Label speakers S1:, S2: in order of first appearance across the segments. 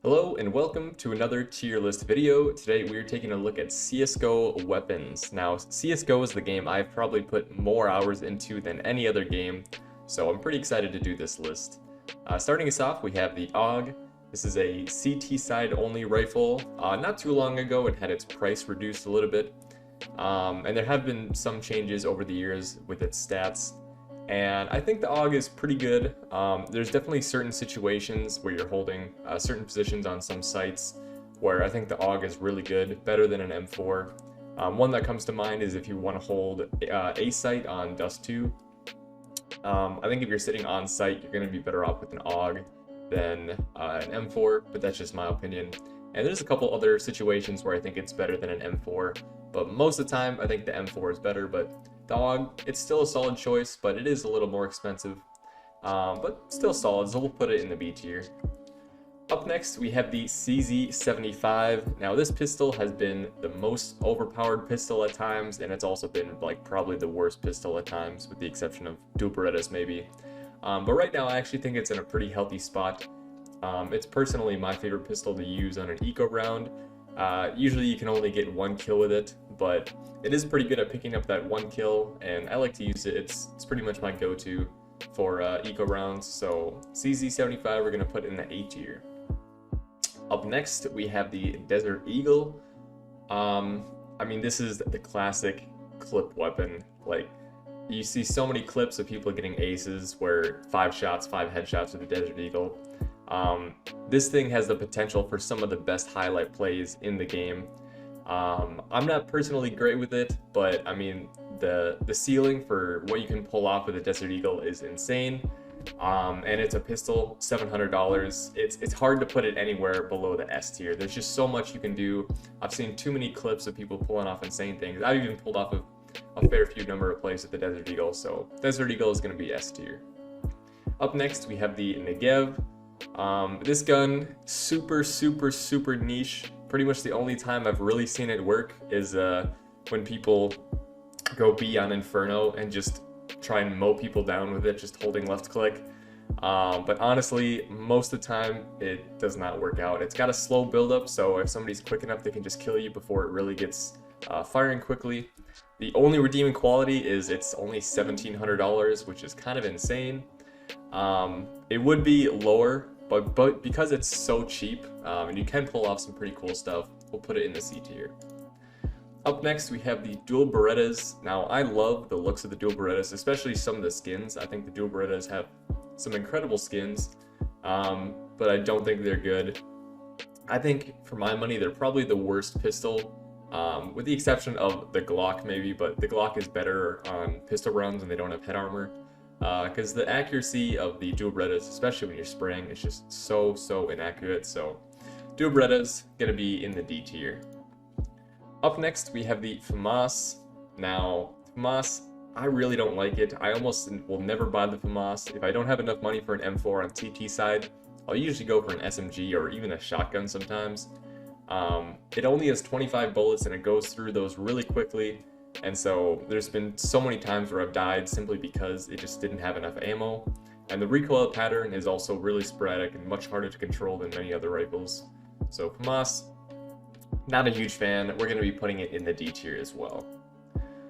S1: Hello and welcome to another tier list video. Today we are taking a look at CSGO weapons. Now CSGO is the game I've probably put more hours into than any other game, so I'm pretty excited to do this list. Starting us off, we have the AUG. This is a CT side only rifle. Not too long ago it had its price reduced a little bit, and there have been some changes over the years with its stats. And I think the AUG is pretty good. There's definitely certain situations where you're holding certain positions on some sites where I think the AUG is really good, better than an M4. One that comes to mind is if you want to hold a site on Dust 2. I think if you're sitting on site, you're going to be better off with an AUG than an M4, but that's just my opinion. And there's a couple other situations where I think it's better than an M4, but most of the time I think the M4 is better. But the AUG, it's still a solid choice, but it is a little more expensive, but still solid, so we'll put it in the B tier. Up next, we have the CZ75. Now this pistol has been the most overpowered pistol at times, and it's also been like probably the worst pistol at times, with the exception of Berettas maybe. But right now I actually think it's in a pretty healthy spot. It's personally my favorite pistol to use on an eco round. Usually you can only get one kill with it, but it is pretty good at picking up that one kill, and I like to use it. It's pretty much my go-to for eco rounds. So CZ75 we're going to put in the A tier. Up next we have the Desert Eagle. I mean, this is the classic clip weapon. Like, you see so many clips of people getting aces where 5 shots, 5 headshots with the Desert Eagle. This thing has the potential for some of the best highlight plays in the game. I'm not personally great with it, but I mean, the ceiling for what you can pull off with a Desert Eagle is insane. And it's a pistol, $700. It's hard to put it anywhere below the S tier. There's just so much you can do. I've seen too many clips of people pulling off insane things. I've even pulled off a fair few number of plays with the Desert Eagle, so Desert Eagle is going to be S tier. Up next, we have the Negev. This gun, super niche. Pretty much the only time I've really seen it work is when people go B on Inferno and just try and mow people down with it, just holding left click. But honestly, most of the time it does not work out. It's got a slow build up, so if somebody's quick enough, they can just kill you before it really gets firing quickly. The only redeeming quality is it's only $1,700, which is kind of insane. It would be lower, but because it's so cheap, and you can pull off some pretty cool stuff, we'll put it in the C tier. Up next, we have the dual Berettas. Now, I love the looks of the dual Berettas, especially some of the skins. I think the dual Berettas have some incredible skins, but I don't think they're good. I think, for my money, they're probably the worst pistol, with the exception of the Glock maybe, but the Glock is better on pistol rounds when they don't have head armor. Because the accuracy of the dual Berettas, especially when you're spraying, is just so inaccurate. So dual Berettas gonna be in the D tier. Up next we have the Famas. Now Famas, I really don't like it. I almost will never buy the Famas. If I don't have enough money for an M4 on TT side, I'll usually go for an SMG or even a shotgun sometimes. It only has 25 bullets and it goes through those really quickly. And so there's been so many times where I've died simply because it just didn't have enough ammo. And the recoil pattern is also really sporadic and much harder to control than many other rifles. So Famas, not a huge fan. We're going to be putting it in the D tier as well.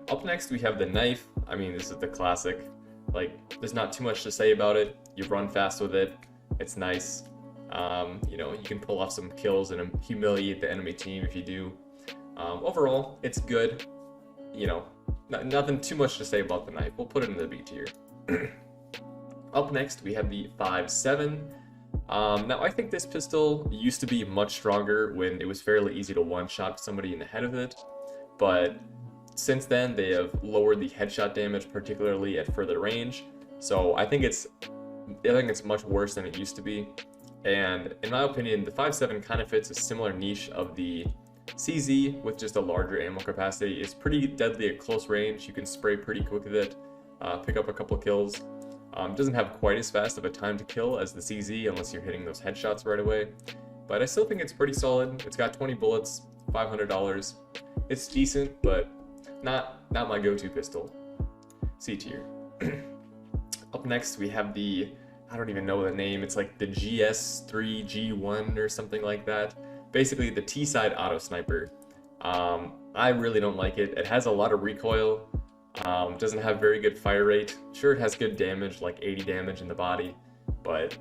S1: Up next we have the knife. I mean, this is the classic. Like, there's not too much to say about it. You run fast with it. It's nice. You know, you can pull off some kills and humiliate the enemy team if you do. Overall, it's good. You know, nothing too much to say about the knife. We'll put it in the B tier. Up next, we have the Mp5 Suppressed. Now, I think this pistol used to be much stronger when it was fairly easy to one-shot somebody in the head with it, but since then they have lowered the headshot damage, particularly at further range. So I think it's much worse than it used to be. And in my opinion, the Mp5 Suppressed kind of fits a similar niche of the CZ with just a larger ammo capacity. It's pretty deadly at close range. You can spray pretty quick with it, pick up a couple kills. Doesn't have quite as fast of a time to kill as the CZ unless you're hitting those headshots right away. But I still think it's pretty solid. It's got 20 bullets, $500. It's decent, but not my go-to pistol. C tier. Up next we have the I don't even know the name. It's like the Gs3 G1 or something like that. Basically, the T-side auto sniper. I really don't like it. It has a lot of recoil. Doesn't have very good fire rate. Sure, it has good damage, like 80 damage in the body, but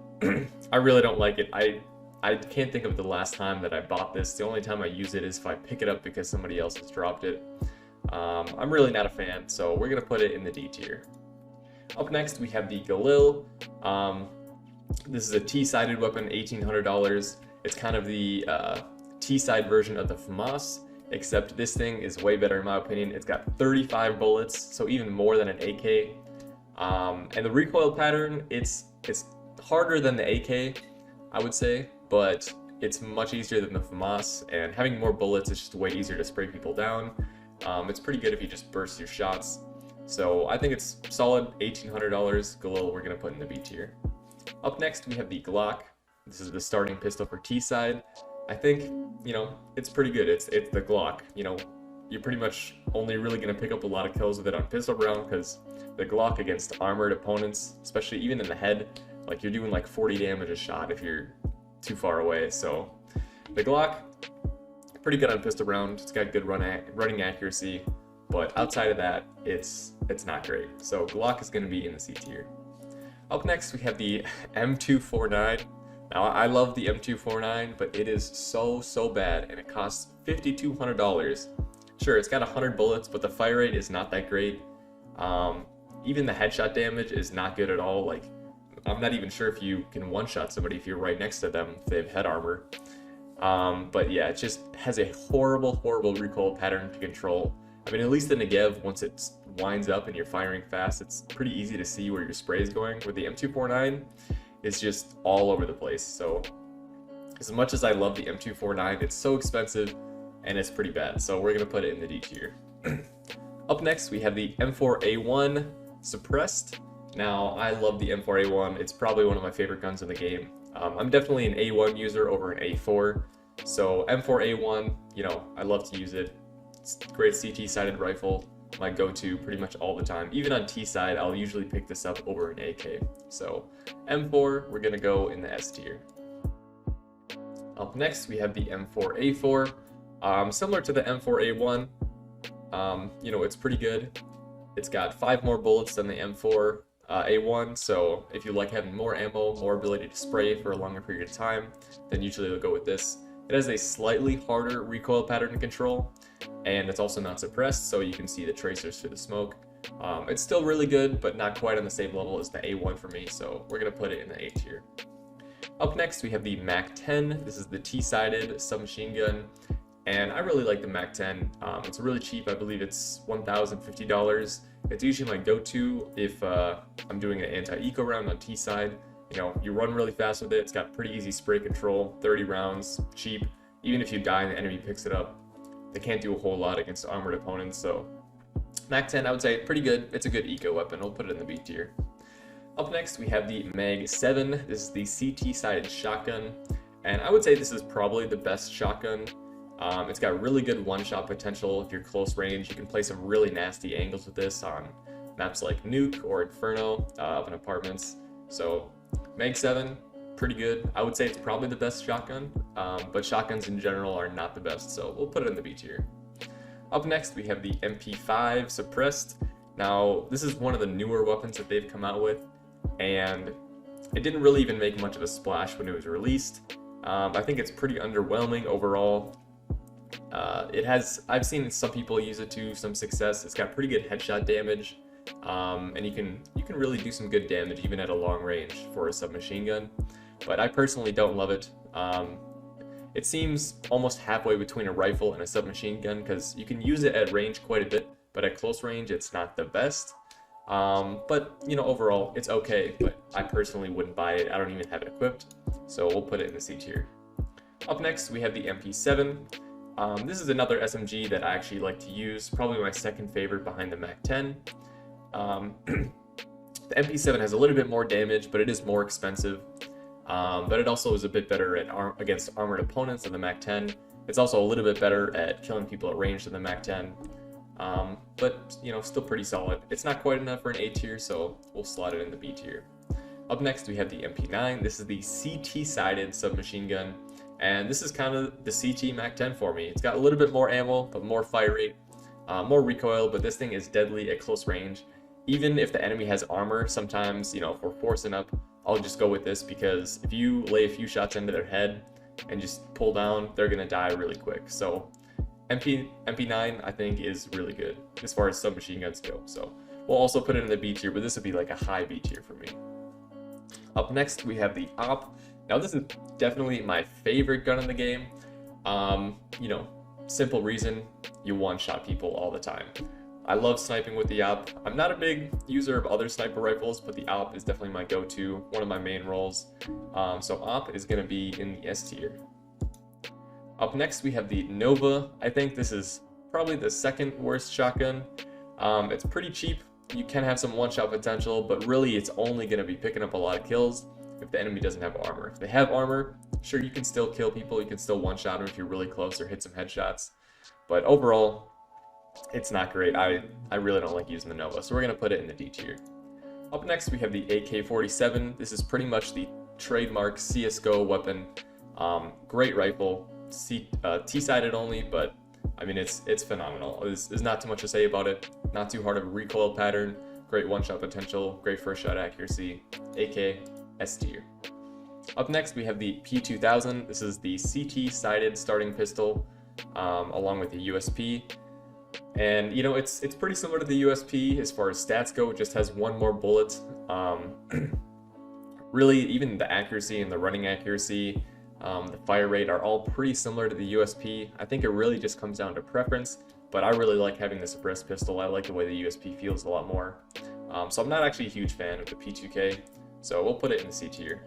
S1: I really don't like it. I can't think of the last time that I bought this. The only time I use it is if I pick it up because somebody else has dropped it. I'm really not a fan, so we're gonna put it in the D tier. Up next, we have the Galil. This is a T-sided weapon, $1,800. It's kind of the T-side version of the Famas, except this thing is way better in my opinion. It's got 35 bullets, so even more than an AK. And the recoil pattern, it's harder than the AK, I would say, but it's much easier than the Famas, and having more bullets is just way easier to spray people down. It's pretty good if you just burst your shots. So I think it's solid, $1,800. Galil we're going to put in the B tier. Up next, we have the Glock. This is the starting pistol for T-side. I think, you know, it's pretty good. It's the Glock. You know, you're pretty much only really going to pick up a lot of kills with it on pistol round, because the Glock against armored opponents, especially even in the head, like you're doing like 40 damage a shot if you're too far away. So the Glock, pretty good on pistol round. It's got good running accuracy, but outside of that, it's not great. So Glock is going to be in the C tier. Up next, we have the M249. Now, I love the M249, but it is so bad, and it costs $5,200. Sure, it's got 100 bullets, but the fire rate is not that great. Even the headshot damage is not good at all. Like, I'm not even sure if you can one-shot somebody if you're right next to them, if they have head armor. But yeah, it just has a horrible recoil pattern to control. I mean, at least the Negev, once it winds up and you're firing fast, it's pretty easy to see where your spray is going. With the M249, it's just all over the place. So as much as I love the M249, it's so expensive and it's pretty bad. So we're gonna put it in the D tier. Up next, we have the M4A1 Suppressed. Now, I love the M4A1. It's probably one of my favorite guns in the game. I'm definitely an A1 user over an A4. So M4A1, you know, I love to use it. It's a great CT-sided rifle, my go-to pretty much all the time. Even on T-side, I'll usually pick this up over an AK. So M4, we're gonna go in the S tier. Up next, we have the M4A4. Similar to the M4A1, you know, it's pretty good. It's got 5 more bullets than the M4A1, so if you like having more ammo, more ability to spray for a longer period of time, then usually you'll go with this. It has a slightly harder recoil pattern to control, and it's also not suppressed, so you can see the tracers through the smoke. It's still really good, but not quite on the same level as the A1 for me, so we're going to put it in the A tier. Up next, we have the MAC-10. This is the T-sided submachine gun, and I really like the MAC-10. It's really cheap. I believe it's $1,050. It's usually my go-to if I'm doing an anti-eco round on T-side. You know, you run really fast with it. It's got pretty easy spray control, 30 rounds, cheap. Even if you die and the enemy picks it up, they can't do a whole lot against armored opponents. So MAC-10, I would say pretty good. It's a good eco weapon. We'll put it in the B tier. Up next, we have the Mag-7. This is the CT-sided shotgun, and I would say this is probably the best shotgun. It's got really good one-shot potential. If you're close range, you can play some really nasty angles with this on maps like Nuke or Inferno up in apartments. So Mag-7, pretty good. I would say it's probably the best shotgun, but shotguns in general are not the best, so we'll put it in the B tier. Up next, we have the Mp5 Suppressed. Now, this is one of the newer weapons that they've come out with, and it didn't really even make much of a splash when it was released. I think it's pretty underwhelming overall. I've seen some people use it to some success. It's got pretty good headshot damage, and you can really do some good damage even at a long range for a submachine gun. But I personally don't love it. It seems almost halfway between a rifle and a submachine gun, because you can use it at range quite a bit, but at close range it's not the best. But you know, overall it's okay, but I personally wouldn't buy it. I don't even have it equipped, so we'll put it in the C tier. Up next, we have the Mp7. This is another SMG that I actually like to use, probably my second favorite behind the Mag-10. The Mp7 has a little bit more damage, but it is more expensive. But it also is a bit better against armored opponents than the Mag-10. It's also a little bit better at killing people at range than the Mag-10. But, you know, still pretty solid. It's not quite enough for an A tier, so we'll slot it in the B tier. Up next, we have the MP9. This is the CT-sided submachine gun, and this is kind of the CT Mac 10 for me. It's got a little bit more ammo, but more fire rate, more recoil, but this thing is deadly at close range. Even if the enemy has armor, sometimes, if we're forcing up, I'll just go with this, because if you lay a few shots into their head and just pull down, they're gonna die really quick. So MP9 I think is really good as far as submachine guns go. So we'll also put it in the B tier, but this would be like a high B tier for me. Up next, we have the Op. Now this is definitely my favorite gun in the game. Simple reason, you one-shot people all the time. I love sniping with the Op. I'm not a big user of other sniper rifles, but the Op is definitely my go-to, one of my main roles. So Op is gonna be in the S tier. Up next, we have the Nova. I think this is probably the second worst shotgun. It's pretty cheap. You can have some one-shot potential, but really it's only going to be picking up a lot of kills if the enemy doesn't have armor. If they have armor, sure, you can still kill people, you can still one-shot them if you're really close or hit some headshots. But overall, it's not great. I really don't like using the Nova, so we're going to put it in the D tier. Up next, we have the AK-47. This is pretty much the trademark CSGO weapon. Great rifle, T-sided only, but I mean, it's phenomenal. There's not too much to say about it. Not too hard of a recoil pattern. Great one-shot potential. Great first-shot accuracy. AK, S tier. Up next, we have the P2000. This is the CT-sided starting pistol, along with the USP. And it's pretty similar to the USP as far as stats go. It just has one more bullet. Really, even the accuracy and the running accuracy, the fire rate are all pretty similar to the USP. I think it really just comes down to preference, but I really like having the suppressed pistol. I like the way the USP feels a lot more. So I'm not actually a huge fan of the P2K, so we'll put it in the C tier.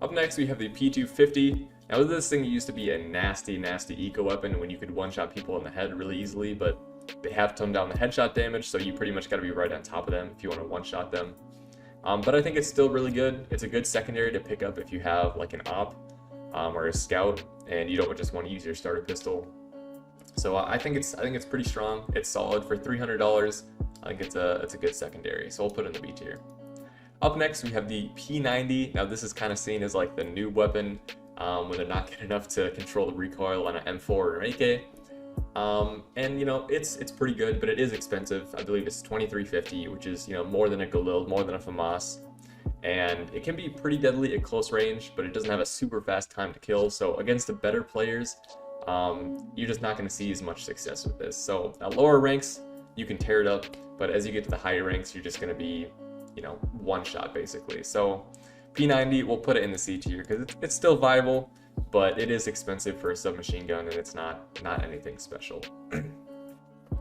S1: Up next, we have the P250. Now this thing used to be a nasty eco weapon when you could one-shot people in the head really easily, but they have toned down the headshot damage, so you pretty much got to be right on top of them if you want to one-shot them. But I think it's still really good. It's a good secondary to pick up if you have like an Op or a Scout, and you don't just want to use your starter pistol. So I think it's pretty strong. It's solid for $300. I think it's a good secondary. So we'll put it in the B tier. Up next, we have the P90. Now this is kind of seen as like the noob weapon when they're not good enough to control the recoil on an M4 or an AK. And it's pretty good, but it is expensive. I believe it's $23.50, which is more than a Galil, more than a Famas. And it can be pretty deadly at close range, but it doesn't have a super fast time to kill. So against the better players, you're just not going to see as much success with this. So at lower ranks, you can tear it up, but as you get to the higher ranks, you're just going to be, one shot basically. So P90, we'll put it in the C tier because it's still viable, but it is expensive for a submachine gun, and it's not anything special.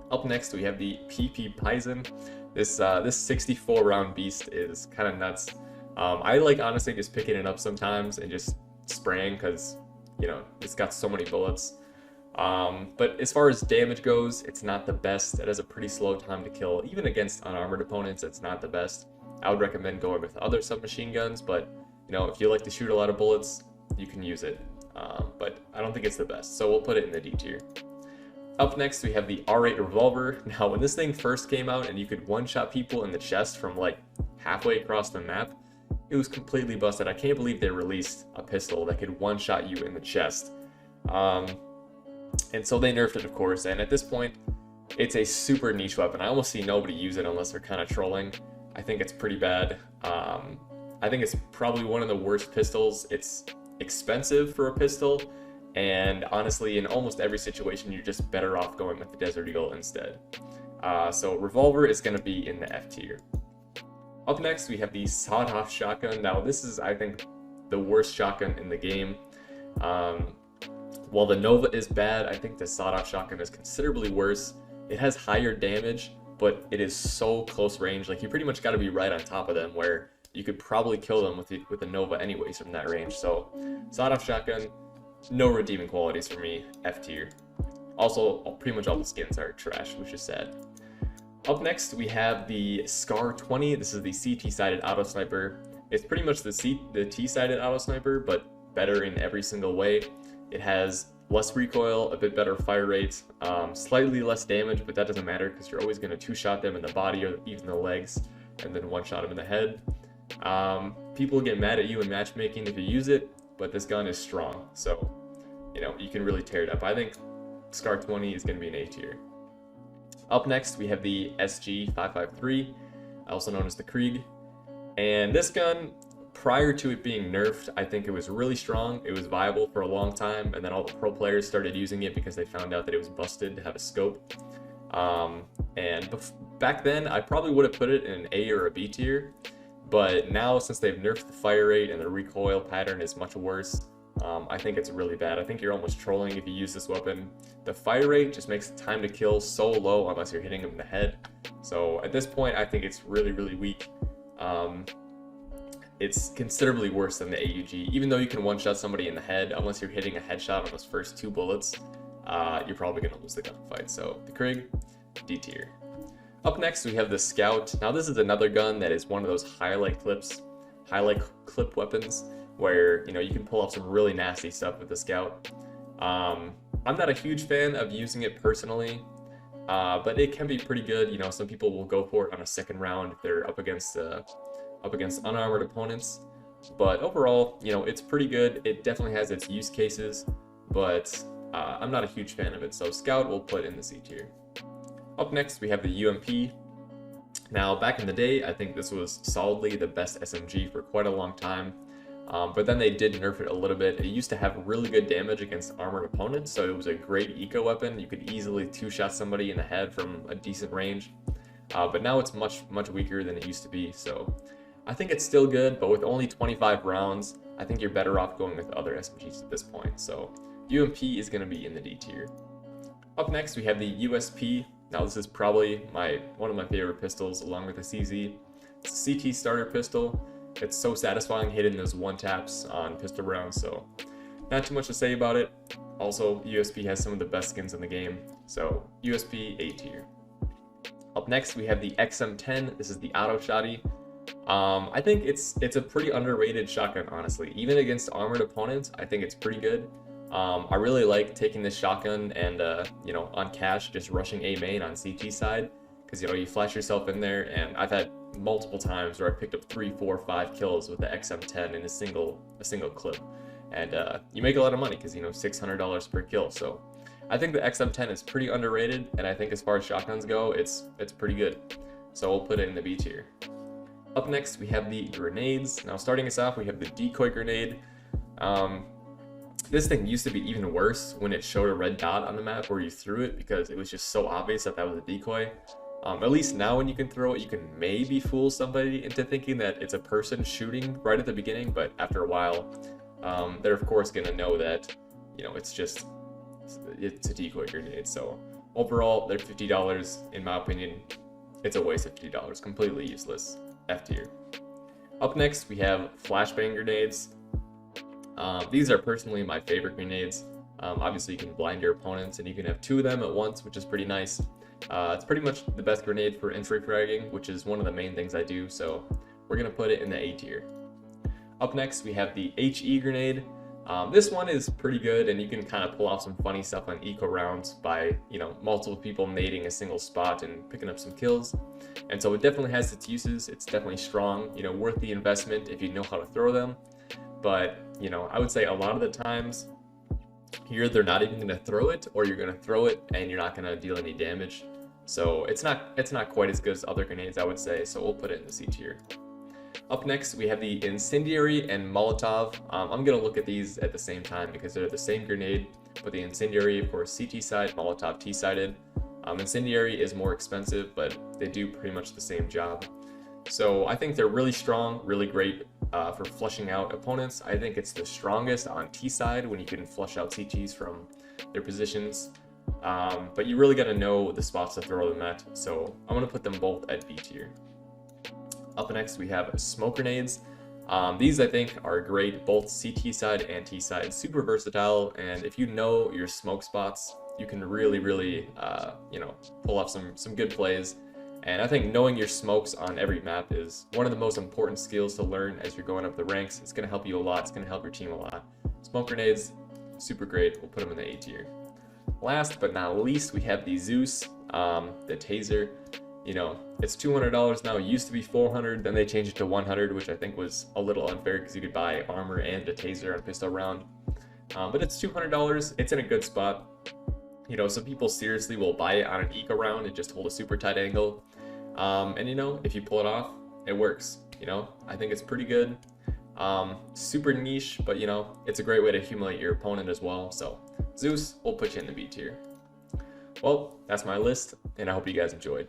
S1: Up next, we have the Mp5. This 64 round beast is kind of nuts. I like honestly just picking it up sometimes and just spraying because it's got so many bullets. But as far as damage goes, it's not the best. It has a pretty slow time to kill. Even against unarmored opponents, it's not the best. I would recommend going with other submachine guns, but if you like to shoot a lot of bullets, you can use it. But I don't think it's the best, so we'll put it in the D tier. Up next, we have the R8 Revolver. Now, when this thing first came out and you could one-shot people in the chest from like halfway across the map, it was completely busted. I can't believe they released a pistol that could one-shot you in the chest. And so they nerfed it, of course, and at this point, it's a super niche weapon. I almost see nobody use it unless they're kind of trolling. I think it's pretty bad. I think it's probably one of the worst pistols. It's expensive for a pistol, and honestly, in almost every situation, you're just better off going with the Desert Eagle instead. So Revolver is going to be in the F tier. Up next, we have the sawed-off shotgun. Now, this is, I think, the worst shotgun in the game. While the Nova is bad, I think the sawed-off shotgun is considerably worse. It has higher damage, but it is so close range. Like, you pretty much got to be right on top of them, where you could probably kill them with the Nova anyways from that range. So, sawed-off shotgun, no redeeming qualities for me, F tier. Also, pretty much all the skins are trash, which is sad. Up next, we have the Scar 20. This is the CT-sided auto sniper. It's pretty much the T-sided auto sniper, but better in every single way. It has less recoil, a bit better fire rate, slightly less damage, but that doesn't matter because you're always going to two-shot them in the body or even the legs, and then one-shot them in the head. People get mad at you in matchmaking if you use it, but this gun is strong, so you know you can really tear it up. I think SCAR 20 is going to be an A tier. Up next, we have the SG553, also known as the Krieg. And this gun, prior to it being nerfed, I think it was really strong. It was viable for a long time, and then all the pro players started using it because they found out that it was busted to have a scope. Back then, I probably would have put it in an A or a B tier, but now since they've nerfed the fire rate and the recoil pattern is much worse, I think it's really bad. I think you're almost trolling if you use this weapon. The fire rate just makes the time to kill so low unless you're hitting them in the head. So at this point, I think it's really, really weak. It's considerably worse than the AUG. Even though you can one-shot somebody in the head, unless you're hitting a headshot on those first 2 bullets, you're probably going to lose the gunfight. So the Krieg, D tier. Up next, we have the Scout. Now this is another gun that is one of those highlight clip weapons where, you know, you can pull off some really nasty stuff with the Scout. I'm not a huge fan of using it personally, but it can be pretty good. You know, some people will go for it on a second round if they're up against unarmored opponents. But overall, you know, it's pretty good. It definitely has its use cases, but I'm not a huge fan of it. So Scout will put in the C tier. Up next, we have the UMP. Now, back in the day, I think this was solidly the best SMG for quite a long time. But then they did nerf it a little bit. It used to have really good damage against armored opponents, so it was a great eco weapon. You could easily 2-shot somebody in the head from a decent range. But now it's much weaker than it used to be, so I think it's still good, but with only 25 rounds, I think you're better off going with other SMGs at this point. So UMP is going to be in the D tier. Up next, we have the USP. Now this is probably one of my favorite pistols along with the CZ. It's a CT starter pistol. It's so satisfying hitting those one-taps on pistol rounds, so not too much to say about it. Also, USP has some of the best skins in the game, so USP A tier. Up next, we have the XM10. This is the auto shotty. I think it's a pretty underrated shotgun, honestly. Even against armored opponents, I think it's pretty good. I really like taking this shotgun and, you know, on cash, just rushing A main on CT side, because, you know, you flash yourself in there, and I've had multiple times where I picked up 3, 4, 5 kills with the XM10 in a single clip, and you make a lot of money because, you know, $600 per kill. So I think the XM10 is pretty underrated, and I think as far as shotguns go, it's pretty good. So we'll put it in the B tier. Up next, we have the grenades. Now starting us off, we have the decoy grenade. This thing used to be even worse when it showed a red dot on the map where you threw it, because it was just so obvious that that was a decoy. At least now when you can throw it, you can maybe fool somebody into thinking that it's a person shooting right at the beginning, but after a while, they're of course going to know that, you know, it's a decoy grenade. So overall, they're $50. In my opinion, it's a waste of $50. Completely useless. F tier. Up next, we have flashbang grenades. These are personally my favorite grenades. Obviously, you can blind your opponents, and you can have 2 of them at once, which is pretty nice. It's pretty much the best grenade for entry fragging, which is one of the main things I do, so we're going to put it in the A tier. Up next, we have the HE grenade. This one is pretty good, and you can kind of pull off some funny stuff on eco rounds by, you know, multiple people nading a single spot and picking up some kills. And so it definitely has its uses. It's definitely strong, you know, worth the investment if you know how to throw them. But, you know, I would say a lot of the times, here they're not even going to throw it, or you're going to throw it and you're not going to deal any damage. So it's not quite as good as other grenades, I would say, so we'll put it in the C tier. Up next, we have the Incendiary and Molotov. I'm going to look at these at the same time because they're the same grenade, but the Incendiary, of course, CT side, Molotov T-sided. Incendiary is more expensive, but they do pretty much the same job. So I think they're really strong, really great for flushing out opponents. I think it's the strongest on T side when you can flush out CTs from their positions. But you really got to know the spots to throw them at. So I'm going to put them both at B tier. Up next, we have smoke grenades. These I think are great, both CT side and T side, super versatile. And if you know your smoke spots, you can really, you know, pull off some good plays. And I think knowing your smokes on every map is one of the most important skills to learn as you're going up the ranks. It's going to help you a lot. It's going to help your team a lot. Smoke grenades, super great. We'll put them in the A tier. Last but not least, we have the Zeus, the taser. You know, it's $200 now. It used to be $400, then they changed it to $100, which I think was a little unfair because you could buy armor and a taser and a pistol round. But it's $200. It's in a good spot. You know, some people seriously will buy it on an eco round and just hold a super tight angle. And you know, if you pull it off, it works. You know, I think it's pretty good. Super niche, but you know, it's a great way to humiliate your opponent as well. So Zeus will put you in the B tier. Well, that's my list, and I hope you guys enjoyed.